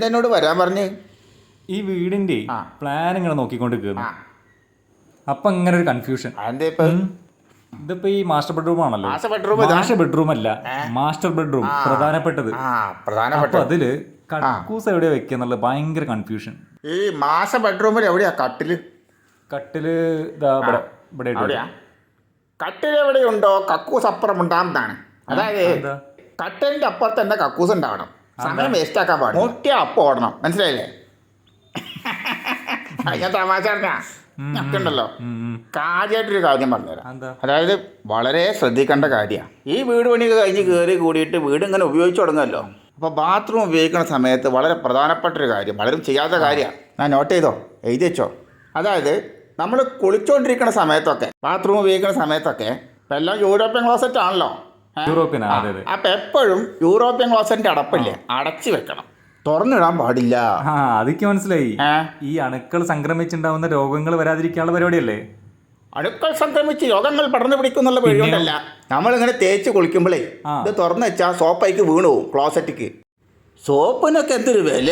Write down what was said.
എന്നോട് വരാൻ പറഞ്ഞ് ഈ വീടിന്റെ പ്ലാൻ ഇങ്ങനെ നോക്കിക്കൊണ്ട് കയറും. അപ്പൊ ഇങ്ങനെ ഒരു കൺഫ്യൂഷൻ. ഇതിപ്പോ ഈ മാസ്റ്റർ ബെഡ്റൂം ആണല്ലോ. മാസ്റ്റർ ബെഡ്റൂം അല്ല, മാസ്റ്റർ ബെഡ്റൂം പ്രധാനപ്പെട്ടത്. അപ്പൊ അതില് കക്കൂസ് എവിടെയാ വെക്കുക എന്നുള്ളത് ഭയങ്കര കൺഫ്യൂഷൻ. ഈ മാസ്റ്റർ ബെഡ്റൂമിൽ എവിടെയാ കട്ടില്? കട്ടില് ഇവിടെ കട്ടിൽ എവിടെയുണ്ടോ കക്കൂസ് അപ്പുറം ഉണ്ടാകുന്നതാണ്. അതായത് കട്ടലിന്റെ അപ്പുറത്ത് തന്നെ കക്കൂസ് ഉണ്ടാവണം. സമയം വേസ്റ്റ് ആക്കാൻ പാടില്ല. നോക്കിയാ അപ്പം ഓടണം. മനസ്സിലായില്ലേ? ഞാൻ തമാശ ഉണ്ടല്ലോ. കാര്യമായിട്ടൊരു കാര്യം പറഞ്ഞുതരാം. അതായത് വളരെ ശ്രദ്ധിക്കേണ്ട കാര്യമാണ്. ഈ വീട് പണിയൊക്കെ കഴിഞ്ഞ് കയറി കൂടിയിട്ട് വീട് ഇങ്ങനെ ഉപയോഗിച്ച് തുടങ്ങുമല്ലോ. അപ്പോൾ ബാത്റൂം ഉപയോഗിക്കുന്ന സമയത്ത് വളരെ പ്രധാനപ്പെട്ടൊരു കാര്യം, പലരും ചെയ്യാത്ത കാര്യമാണ്. ഞാൻ നോട്ട് ചെയ്തോ, എഴുതി വെച്ചോ. അതായത് നമ്മൾ കുളിച്ചുകൊണ്ടിരിക്കുന്ന സമയത്തൊക്കെ, ബാത്റൂം ഉപയോഗിക്കുന്ന സമയത്തൊക്കെ, ഇപ്പം എല്ലാം യൂറോപ്യൻ ക്ലോസറ്റ് ആണല്ലോ. അപ്പം എപ്പോഴും യൂറോപ്യൻ ക്ലോസറ്റിൻ്റെ അടപ്പില്ലേ, അടച്ചു വെക്കണം, തുറന്നിടാൻ പാടില്ല. അതൊക്കെ മനസ്സിലായി. ഈ അണുക്കൾ സംക്രമിച്ചുണ്ടാവുന്ന രോഗങ്ങൾ വരാതിരിക്കാനുള്ള പരിപാടിയല്ലേ? അണുക്കൾ സംക്രമിച്ച് രോഗങ്ങൾ പടർന്നു പിടിക്കുന്നുള്ള പേടിയുണ്ടല്ല. നമ്മളിങ്ങനെ തേച്ച് കുളിക്കുമ്പോഴേ ഇത് തുറന്നു വെച്ചാൽ സോപ്പയ്ക്ക് വീണു പോകും ക്ലോസറ്റിക്ക്. സോപ്പിനൊക്കെ എന്തൊരു വില.